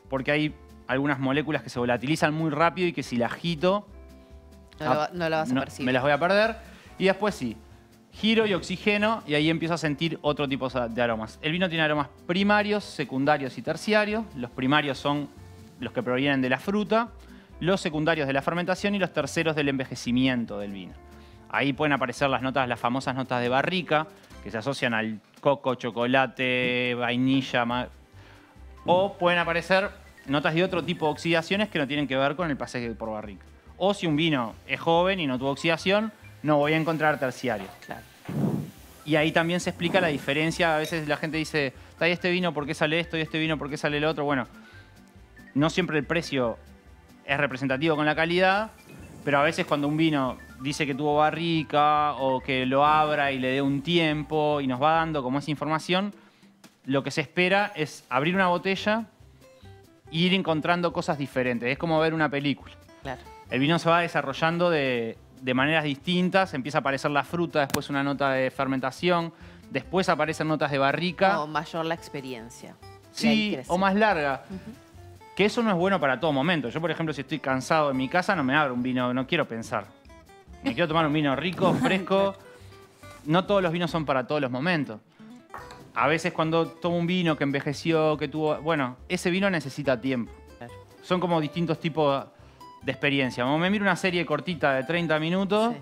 porque hay algunas moléculas que se volatilizan muy rápido y que si la agito,
No lo vas a percibir.
me las voy a perder. Y después sí, giro y oxigeno y ahí empiezo a sentir otro tipo de aromas. El vino tiene aromas primarios, secundarios y terciarios. Los primarios son los que provienen de la fruta, los secundarios de la fermentación y los terceros del envejecimiento del vino. Ahí pueden aparecer las famosas notas de barrica, que se asocian al coco, chocolate, vainilla, o pueden aparecer notas de otro tipo de oxidaciones que no tienen que ver con el pasaje por barrica. O si un vino es joven y no tuvo oxidación, no voy a encontrar terciarios.
Claro.
Y ahí también se explica la diferencia. A veces la gente dice, ¿y este vino por qué sale esto? ¿Y este vino por qué sale el otro? Bueno, no siempre el precio es representativo con la calidad, pero a veces cuando un vino dice que tuvo barrica o que lo abra y le dé un tiempo y nos va dando como esa información, lo que se espera es abrir una botella e ir encontrando cosas diferentes. Es como ver una película.
Claro.
El vino se va desarrollando de maneras distintas. Empieza a aparecer la fruta, después una nota de fermentación, después aparecen notas de barrica.
O mayor la experiencia. Y ahí
Sí,
crece.
o más larga. Que eso no es bueno para todo momento. Yo, por ejemplo, si estoy cansado en mi casa, no me abro un vino, no quiero pensar. Me quiero tomar un vino rico, fresco. No todos los vinos son para todos los momentos. A veces cuando tomo un vino que envejeció, que tuvo... Bueno, ese vino necesita tiempo.
Claro.
Son como distintos tipos de experiencia. O me miro una serie cortita de 30 minutos
Sí.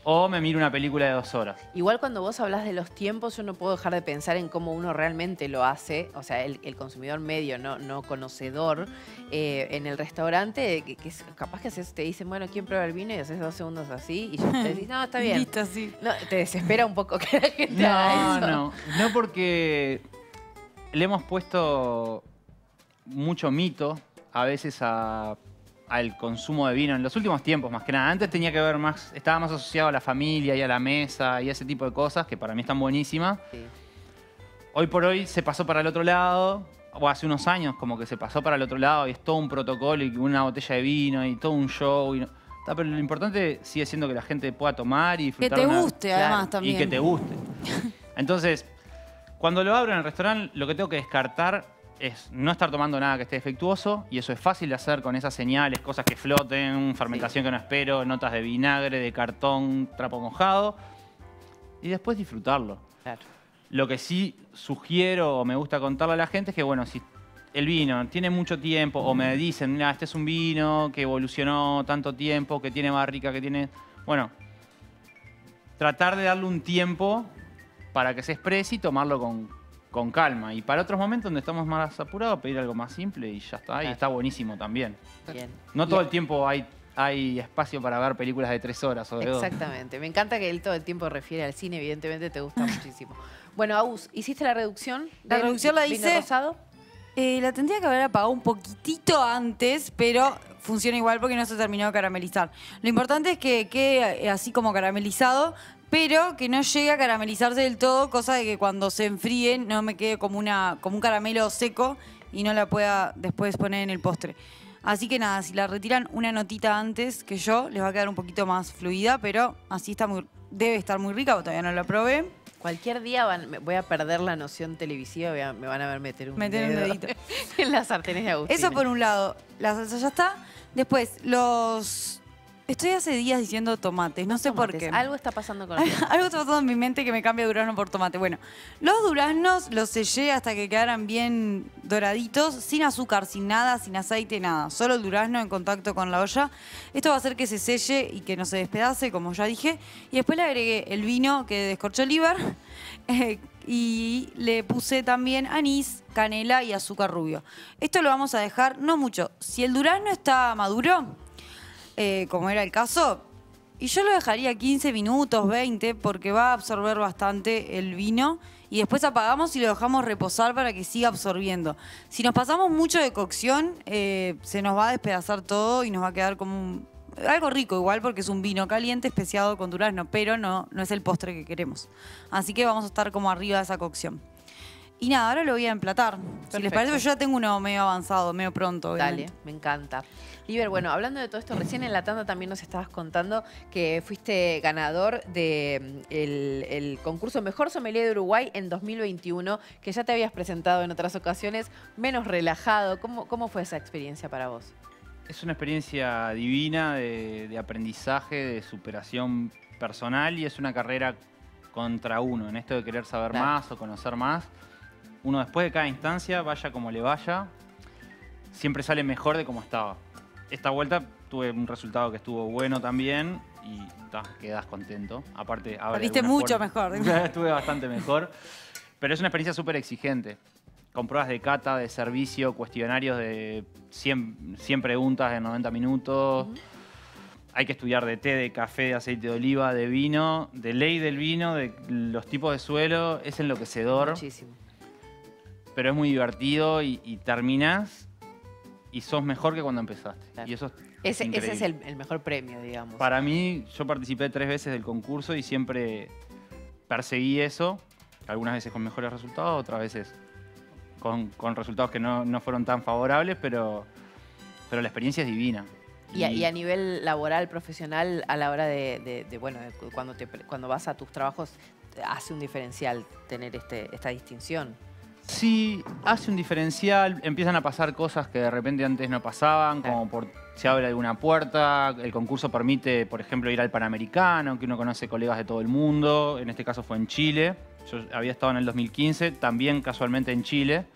o me miro una película de 2 horas.
Igual cuando vos hablas de los tiempos, yo no puedo dejar de pensar en cómo uno realmente lo hace, o sea, el consumidor medio, no conocedor, en el restaurante, que es capaz que te dicen, bueno, ¿quién prueba el vino? Y haces 2 segundos así, y yo te digo, no, está bien.
Listo, sí.
No, te desespera un poco que la gente haga eso.
No porque le hemos puesto mucho mito a veces al consumo de vino en los últimos tiempos, más que nada. Antes tenía que ver más, estaba más asociado a la familia y a la mesa y a ese tipo de cosas que para mí están buenísimas.
Sí.
Hoy por hoy se pasó para el otro lado, o hace unos años como que se pasó para el otro lado y es todo un protocolo y una botella de vino y todo un show. Pero lo importante sigue siendo que la gente pueda tomar y
Que
disfrutar.
te guste,
Claro.
además, también.
Y que te guste. Entonces, cuando lo abro en el restaurante, lo que tengo que descartar es no estar tomando nada que esté defectuoso, y eso es fácil de hacer con esas señales, cosas que floten, fermentación que no espero, notas de vinagre, de cartón, trapo mojado. y después disfrutarlo.
Claro.
Lo que sí sugiero o me gusta contarle a la gente es que, bueno, si el vino tiene mucho tiempo o me dicen, mira, este es un vino que evolucionó tanto tiempo, que tiene barrica, que tiene... Bueno, tratar de darle un tiempo para que se exprese y tomarlo con calma. Y para otros momentos donde estamos más apurados, pedir algo más simple y ya está. Y está buenísimo también.
Bien.
No todo el tiempo hay espacio para ver películas de 3 horas o de 2.
Exactamente. Me encanta que él todo el tiempo refiere al cine, evidentemente te gusta muchísimo. Bueno, Agus, ¿hiciste la reducción?
La reducción la
vino
hice.
rosado?
La tendría que haber apagado un poquitito antes, pero funciona igual porque no se terminó de caramelizar. Lo importante es que quede así como caramelizado, pero que no llegue a caramelizarse del todo, cosa de que cuando se enfríe no me quede como un caramelo seco y no la pueda después poner en el postre. Así que nada, si la retiran una notita antes que yo, les va a quedar un poquito más fluida, pero así debe estar muy rica, todavía no la probé.
Cualquier día voy a perder la noción televisiva, me van a ver meter un
dedito
en las sartenes de Agustín.
Eso por un lado, la salsa ya está. Después, estoy hace días diciendo tomates, no sé por qué.
Algo está pasando con eso.
Algo está pasando en mi mente que me cambia durazno por tomate. Bueno, los duraznos los sellé hasta que quedaran bien doraditos, sin azúcar, sin nada, sin aceite, nada. Solo el durazno en contacto con la olla. Esto va a hacer que se selle y que no se despedace, como ya dije. Y después le agregué el vino que descorché Oliver y le puse también anís, canela y azúcar rubio. Esto lo vamos a dejar, no mucho. Si el durazno está maduro, como era el caso, y yo lo dejaría 15 minutos, 20, porque va a absorber bastante el vino y después apagamos y lo dejamos reposar para que siga absorbiendo. Si nos pasamos mucho de cocción, se nos va a despedazar todo y nos va a quedar como algo rico igual porque es un vino caliente especiado con durazno, pero no es el postre que queremos. Así que vamos a estar como arriba de esa cocción. Y nada, ahora lo voy a emplatar. Si les parece, yo ya tengo uno medio avanzado, medio pronto. Obviamente.
Dale, me encanta. Liber, bueno, hablando de todo esto, recién en la tanda también nos estabas contando que fuiste ganador del concurso Mejor Sommelier de Uruguay en 2021, que ya te habías presentado en otras ocasiones, menos relajado. ¿Cómo fue esa experiencia para vos?
Es una experiencia divina de aprendizaje, de superación personal y es una carrera contra uno, en esto de querer saber más o conocer más. Uno después de cada instancia, vaya como le vaya, siempre sale mejor de como estaba. Esta vuelta tuve un resultado que estuvo bueno también y quedás contento. Aparte,
saliste mucho mejor.
Estuve bastante mejor, pero es una experiencia súper exigente. Con pruebas de cata, de servicio, cuestionarios de 100 preguntas en 90 minutos. Hay que estudiar de té, de café, de aceite de oliva, de vino, de ley del vino, de los tipos de suelo. Es enloquecedor.
Muchísimo.
Pero es muy divertido y terminás y sos mejor que cuando empezaste.
Claro.
Y eso
ese es el mejor premio, digamos.
Para mí, yo participé 3 veces del concurso y siempre perseguí eso. Algunas veces con mejores resultados, otras veces con resultados que no fueron tan favorables, pero la experiencia es divina.
Y a nivel laboral, profesional, a la hora de cuando vas a tus trabajos, hace un diferencial tener esta distinción.
Sí, hace un diferencial. Empiezan a pasar cosas que de repente antes no pasaban, como se abre alguna puerta. El concurso permite, por ejemplo, ir al Panamericano, que uno conoce colegas de todo el mundo. En este caso fue en Chile. Yo había estado en el 2015, también casualmente en Chile.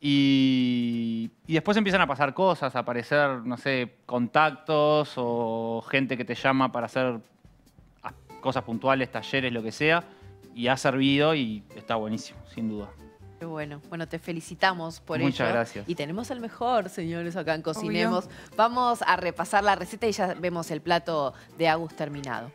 Y después empiezan a pasar cosas, a aparecer, no sé, contactos o gente que te llama para hacer cosas puntuales, talleres, lo que sea. Y ha servido y está buenísimo, sin duda.
Qué bueno. Bueno, te felicitamos por ello.
Muchas gracias.
Y tenemos el mejor, señores, acá en Cocinemos.
Obvio.
Vamos a repasar la receta y ya vemos el plato de Agus terminado.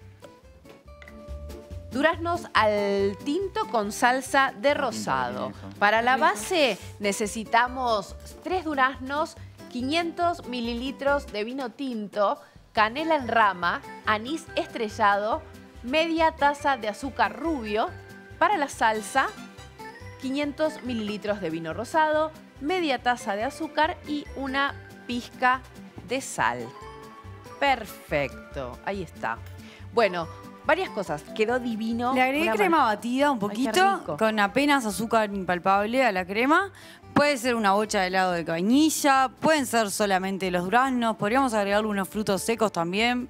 Duraznos al tinto con salsa de rosado. Para la base necesitamos 3 duraznos, 500 mililitros de vino tinto, canela en rama, anís estrellado, media taza de azúcar rubio. Para la salsa, 500 mililitros de vino rosado, media taza de azúcar y una pizca de sal. Perfecto, ahí está. Bueno, varias cosas, quedó divino.
Le agregué crema batida un poquito, con apenas azúcar impalpable a la crema. Puede ser una bocha de helado de vainilla, pueden ser solamente los duraznos, podríamos agregarle unos frutos secos también.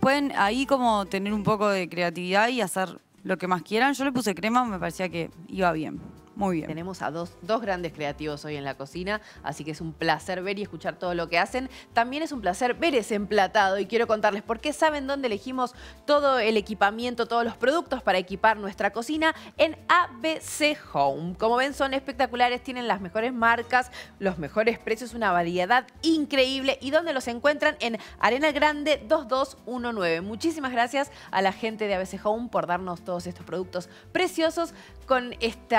Pueden ahí como tener un poco de creatividad y hacer lo que más quieran. Yo le puse crema, me parecía que iba bien. Muy bien.
Tenemos a dos grandes creativos hoy en la cocina, así que es un placer ver y escuchar todo lo que hacen. También es un placer ver ese emplatado y quiero contarles por qué saben dónde elegimos todo el equipamiento, todos los productos para equipar nuestra cocina en ABC Home. Como ven, son espectaculares, tienen las mejores marcas, los mejores precios, una variedad increíble. ¿Y dónde los encuentran? En Arenal Grande 2219. Muchísimas gracias a la gente de ABC Home por darnos todos estos productos preciosos. Con este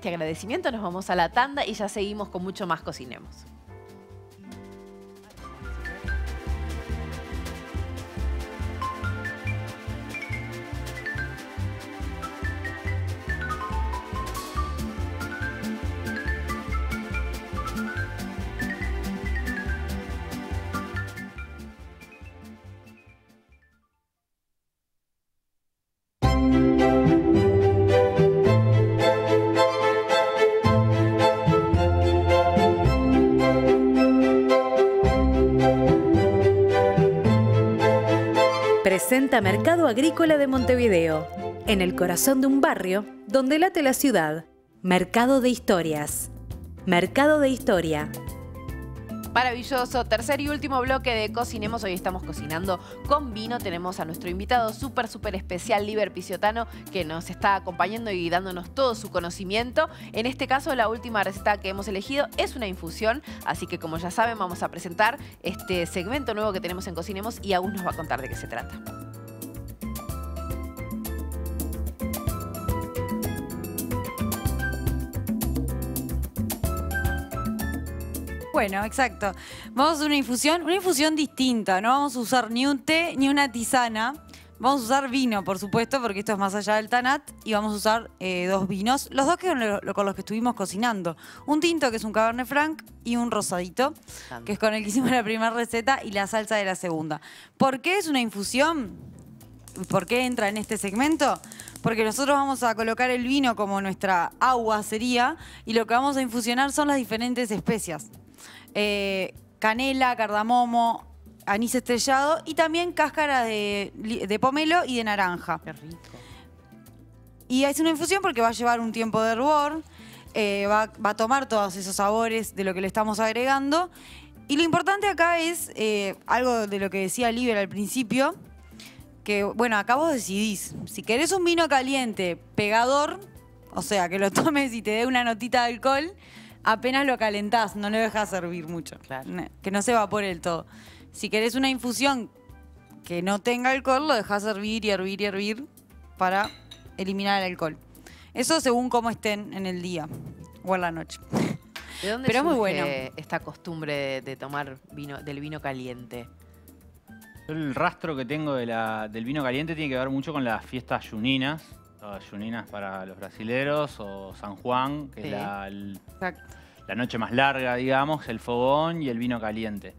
agradecimiento nos vamos a la tanda y ya seguimos con mucho más Cocinemos.
Presenta Mercado Agrícola de Montevideo, en el corazón de un barrio donde late la ciudad. Mercado de Historias. Mercado de Historia.
Maravilloso, tercer y último bloque de Cocinemos. Hoy estamos cocinando con vino. Tenemos a nuestro invitado súper especial, Liber Piciotano, que nos está acompañando y dándonos todo su conocimiento. En este caso, la última receta que hemos elegido es una infusión, así que como ya saben, vamos a presentar este segmento nuevo que tenemos en Cocinemos y Agus nos va a contar de qué se trata.
Bueno, exacto. Vamos a hacer una infusión distinta. No vamos a usar ni un té ni una tisana. Vamos a usar vino, por supuesto, porque esto es más allá del Tanat. Y vamos a usar dos vinos, los dos que con los que estuvimos cocinando. Un tinto, que es un Cabernet Franc, y un rosadito, que es con el que hicimos la primera receta, y la salsa de la segunda. ¿Por qué es una infusión? ¿Por qué entra en este segmento? Porque nosotros vamos a colocar el vino como nuestra agua sería, y lo que vamos a infusionar son las diferentes especias. Canela, cardamomo, anís estrellado y también cáscara de pomelo y de naranja.
Qué rico.
Y es una infusión porque va a llevar un tiempo de hervor, va a tomar todos esos sabores de lo que le estamos agregando. Y lo importante acá es algo de lo que decía Liber al principio, que bueno, acá vos decidís. Si querés un vino caliente, pegador, o sea, que lo tomes y te dé una notita de alcohol, apenas lo calentás, no lo dejas servir mucho.
Claro.
Que no se evapore del todo. Si querés una infusión que no tenga alcohol, lo dejás hervir y hervir y hervir para eliminar el alcohol. Eso según cómo estén en el día o en la noche.
¿De dónde
Pero es muy
surge
bueno.
esta costumbre de tomar del vino caliente?
Yo el rastro que tengo del vino caliente tiene que ver mucho con las fiestas yuninas. Yuninas para los brasileros, o San Juan, que
Sí.
es la noche más larga, digamos, el fogón y el vino caliente.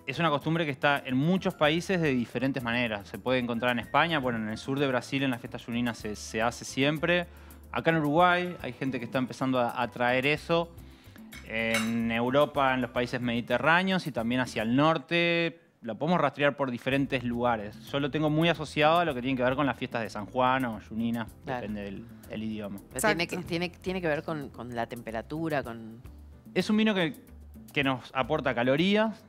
Es una costumbre que está en muchos países de diferentes maneras. Se puede encontrar en España, bueno, en el sur de Brasil en las fiestas yuninas se hace siempre. Acá en Uruguay hay gente que está empezando a traer eso. En Europa, en los países mediterráneos y también hacia el norte. Lo podemos rastrear por diferentes lugares. Yo lo tengo muy asociado a lo que tiene que ver con las fiestas de San Juan o Yunina,
Claro.
depende del idioma.
Pero tiene que ver con la temperatura, con...
Es un vino que nos aporta calorías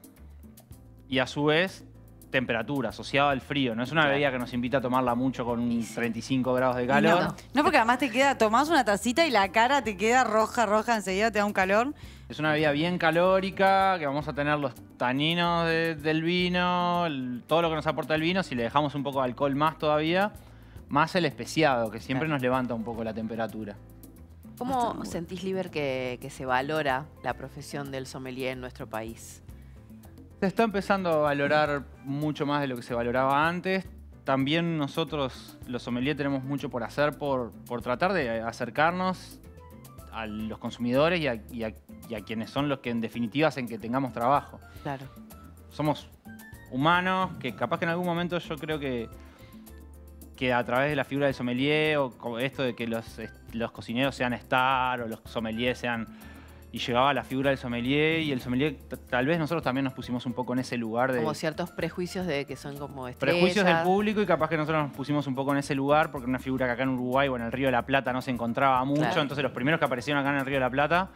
y a su vez temperatura, asociado al frío. No es una
Claro.
bebida que nos invita a tomarla mucho con
Y sí.
35 grados de
Y
calor.
no, porque además te queda, tomás una tacita y la cara te queda roja, enseguida te da un calor.
Es una bebida bien calórica, que vamos a tener los taninos del vino, todo lo que nos aporta el vino. Si le dejamos un poco de alcohol más todavía, más el especiado, que siempre
Claro.
nos levanta un poco la temperatura.
¿Cómo sentís, Liber, que se valora la profesión del sommelier en nuestro país?
Se está empezando a valorar mucho más de lo que se valoraba antes. También nosotros, los sommeliers, tenemos mucho por hacer por tratar de acercarnos a los consumidores y a quienes son los que en definitiva hacen que tengamos trabajo.
Claro.
Somos humanos, que capaz que en algún momento yo creo que a través de la figura del sommelier o esto de que los cocineros sean star o los sommeliers sean y llegaba la figura del sommelier, y el sommelier, tal vez nosotros también nos pusimos un poco en ese lugar de...
Como ciertos prejuicios de que son como estrellas.
Prejuicios del público, y capaz que nosotros nos pusimos un poco en ese lugar porque era una figura que acá en Uruguay o en el Río de la Plata no se encontraba mucho.
Claro.
Entonces los primeros que aparecieron acá en el Río de la Plata,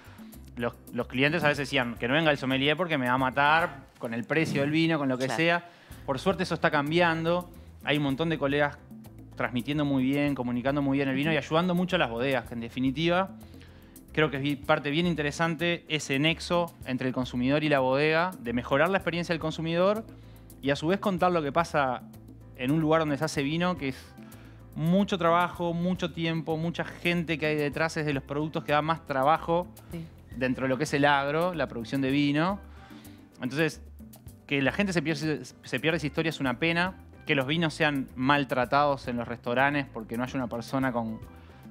los clientes a veces decían que no venga el sommelier porque me va a matar con el precio del vino, con lo que
Claro.
sea. Por suerte eso está cambiando. Hay un montón de colegas transmitiendo muy bien, comunicando muy bien el vino y ayudando mucho a las bodegas, que en definitiva creo que es parte bien interesante ese nexo entre el consumidor y la bodega, de mejorar la experiencia del consumidor y a su vez contar lo que pasa en un lugar donde se hace vino, que es mucho trabajo, mucho tiempo, mucha gente que hay detrás, es de los productos que da más trabajo
Sí.
dentro de lo que es el agro, la producción de vino. Entonces, que la gente se pierde esa historia es una pena, que los vinos sean maltratados en los restaurantes porque no haya una persona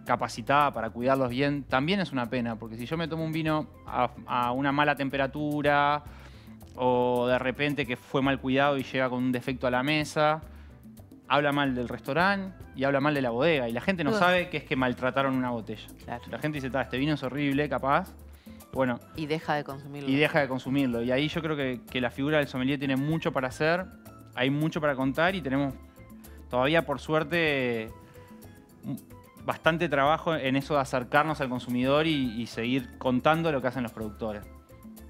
capacitada para cuidarlos bien, también es una pena, porque si yo me tomo un vino a una mala temperatura o de repente que fue mal cuidado y llega con un defecto a la mesa, habla mal del restaurante y habla mal de la bodega, y la gente no sabe que es que maltrataron una botella.
Claro.
La gente dice, este vino es horrible, capaz. Bueno,
Y deja de consumirlo.
y deja de consumirlo. Y ahí yo creo que la figura del sommelier tiene mucho para hacer, hay mucho para contar y tenemos todavía, por suerte, bastante trabajo en eso de acercarnos al consumidor y seguir contando lo que hacen los productores.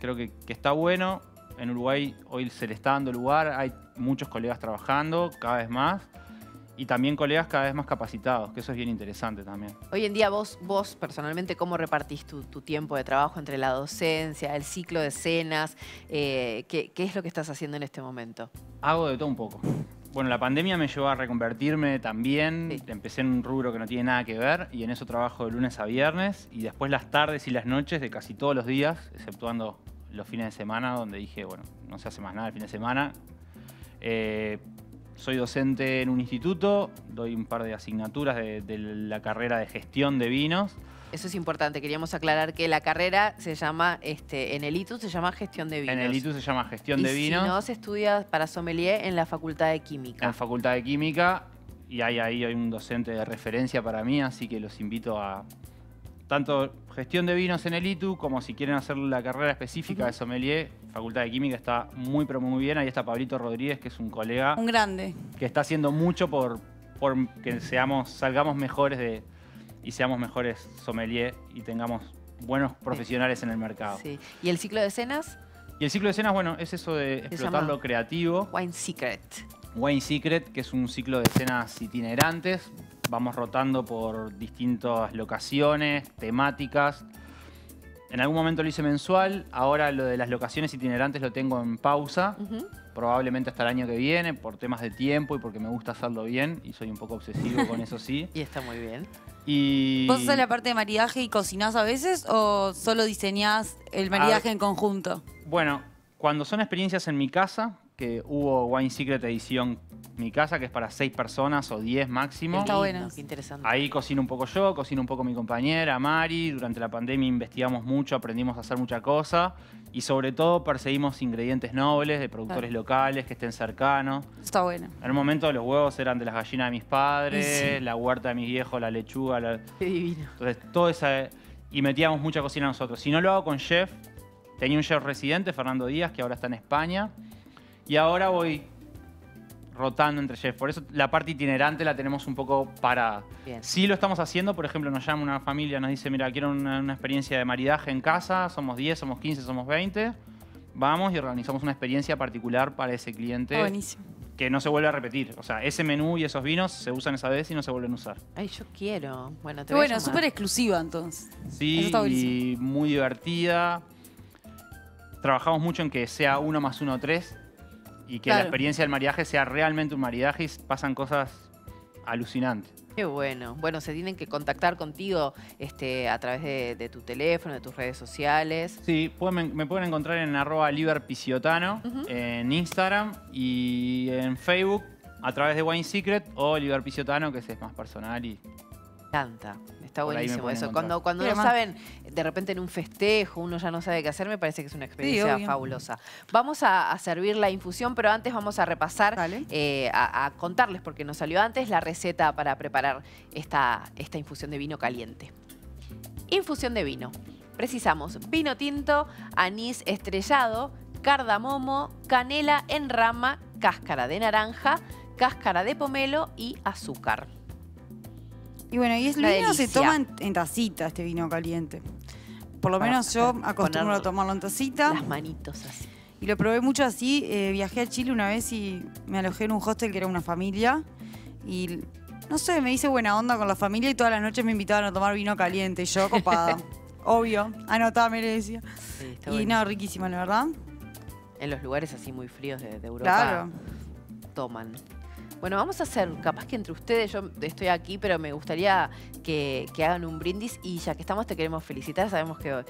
Creo que está bueno. En Uruguay hoy se le está dando lugar, hay muchos colegas trabajando cada vez más y también colegas cada vez más capacitados, que eso es bien interesante también.
Hoy en día vos personalmente, ¿cómo repartís tu tiempo de trabajo entre la docencia, el ciclo de cenas? ¿Qué es lo que estás haciendo en este momento?
Hago de todo un poco. Bueno, la pandemia me llevó a reconvertirme también.
Sí.
Empecé en un rubro que no tiene nada que ver y en eso trabajo de lunes a viernes y después las tardes y las noches de casi todos los días, exceptuando los fines de semana, donde dije, bueno, no se hace más nada el fin de semana. Soy docente en un instituto, doy un par de asignaturas de la carrera de gestión de vinos.
Eso es importante. Queríamos aclarar que la carrera se llama, en el ITU se llama gestión de vinos.
En el ITU se llama gestión de vinos.
Y si no, se estudia para sommelier en la Facultad de Química.
En Facultad de Química, y hay un docente de referencia para mí, así que los invito a tanto gestión de vinos en el ITU, como si quieren hacer la carrera específica de sommelier. Facultad de Química está muy, pero muy bien. Ahí está Pablito Rodríguez, que es un colega
Un grande.
que está haciendo mucho por que salgamos mejores y seamos mejores sommelier y tengamos buenos profesionales en el mercado.
Sí. ¿Y el ciclo de cenas?
Y el ciclo de cenas, bueno, es eso de explotar
llama?
lo creativo.
Wine Secret.
Wine Secret, que es un ciclo de cenas itinerantes. Vamos rotando por distintas locaciones, temáticas. En algún momento lo hice mensual, ahora lo de las locaciones itinerantes lo tengo en pausa. Probablemente hasta el año que viene, por temas de tiempo y porque me gusta hacerlo bien y soy un poco obsesivo con eso, sí.
Y está muy bien.
Y
¿Vos haces la parte de maridaje y cocinás a veces o solo diseñás el maridaje en conjunto?
bueno, cuando son experiencias en mi casa, que hubo Wine Secret edición mi casa, que es para 6 personas o 10 máximo.
Está
Qué
bueno.
lindo, qué interesante.
Ahí cocino un poco yo, cocino un poco mi compañera, Mari. Durante la pandemia investigamos mucho, aprendimos a hacer mucha cosa y sobre todo perseguimos ingredientes nobles de productores locales que estén cercanos.
Está bueno.
En un momento los huevos eran de las gallinas de mis padres,
Sí.
la huerta de mis viejos, la lechuga.
Qué divino.
Entonces, todo esa... Y metíamos mucha cocina nosotros. Si no lo hago con chef, tenía un chef residente, Fernando Díaz, que ahora está en España. Y ahora voy rotando entre chefs. Por eso la parte itinerante la tenemos un poco parada.
Bien.
Sí lo estamos haciendo, por ejemplo, nos llama una familia, nos dice, mira, quiero una experiencia de maridaje en casa, somos 10, somos 15, somos 20. Vamos y organizamos una experiencia particular para ese cliente
Está buenísimo.
que no se vuelve a repetir. O sea, ese menú y esos vinos se usan esa vez y no se vuelven a usar.
Ay, yo quiero. Bueno, te
Qué
voy a
bueno,
llamar.
súper exclusiva entonces. Eso
Sí,
está
y
buenísimo.
muy divertida. Trabajamos mucho en que sea 1 más 1, 3 y que la
Claro.
experiencia del maridaje sea realmente un maridaje y pasan cosas alucinantes.
Qué bueno. Bueno, se tienen que contactar contigo a través de tu teléfono, de tus redes sociales.
Sí, me pueden encontrar en @liberpiciotano en Instagram y en Facebook a través de Wine Secret o Liberpiciotano, que ese es más personal y
Me encanta. Está
Por ahí me
buenísimo
pueden
eso.
encontrar.
Cuando
Y
no
además-
saben, de repente en un festejo, uno ya no sabe qué hacer, me parece que es una experiencia
obvio.
fabulosa. Vamos a servir la infusión, pero antes vamos a repasar,
Dale.
a contarles, porque nos salió antes, la receta para preparar esta infusión de vino caliente. Infusión de vino. precisamos vino tinto, anís estrellado, cardamomo, canela en rama, cáscara de naranja, cáscara de pomelo y azúcar.
Y bueno, y el
Una
vino se
delicia.
toma en tacita, este vino caliente. Por lo menos yo acostumbro
poner
a tomarlo en tacita.
Las manitos así.
Y lo probé mucho así. Viajé a Chile una vez y me alojé en un hostel que era una familia. Y no sé, me hice buena onda con la familia y todas las noches me invitaban a tomar vino caliente. Y yo copada. Obvio. Anotame, le decía.
Sí, está
Y
bueno.
no, riquísima, la verdad.
En los lugares así muy fríos de Europa
Claro.
toman. Bueno, vamos a hacer, capaz que entre ustedes, yo estoy aquí, pero me gustaría que hagan un brindis y ya que estamos te queremos felicitar. Sabemos que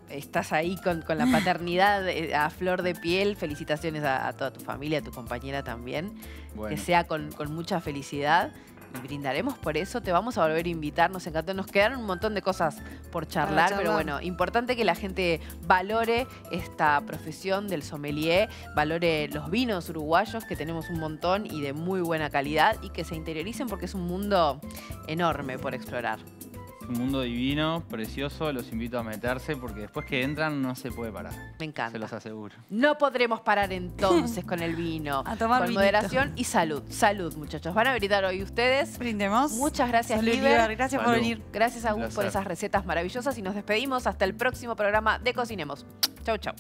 estás ahí con la paternidad a flor de piel. Felicitaciones a toda tu familia, a tu compañera también.
Bueno.
Que sea con mucha felicidad. Y brindaremos por eso, te vamos a volver a invitar, nos encantó, nos quedaron un montón de cosas por charlar,
charlar.
pero bueno, importante que la gente valore esta profesión del sommelier, valore los vinos uruguayos, que tenemos un montón y de muy buena calidad, y que se interioricen porque es un mundo enorme por explorar.
Es un mundo divino, precioso, los invito a meterse porque después que entran no se puede parar.
Me encanta.
Se los aseguro.
No podremos parar entonces con el vino,
A tomar
con
vinito.
moderación y salud. Salud, muchachos. Van a brindar hoy ustedes.
Brindemos.
Muchas gracias,
Salud,
Liber.
Liber. Gracias por
Salud.
venir.
Gracias a
Un
Gus por
placer.
esas recetas maravillosas y nos despedimos hasta el próximo programa de Cocinemos. Chau, chau.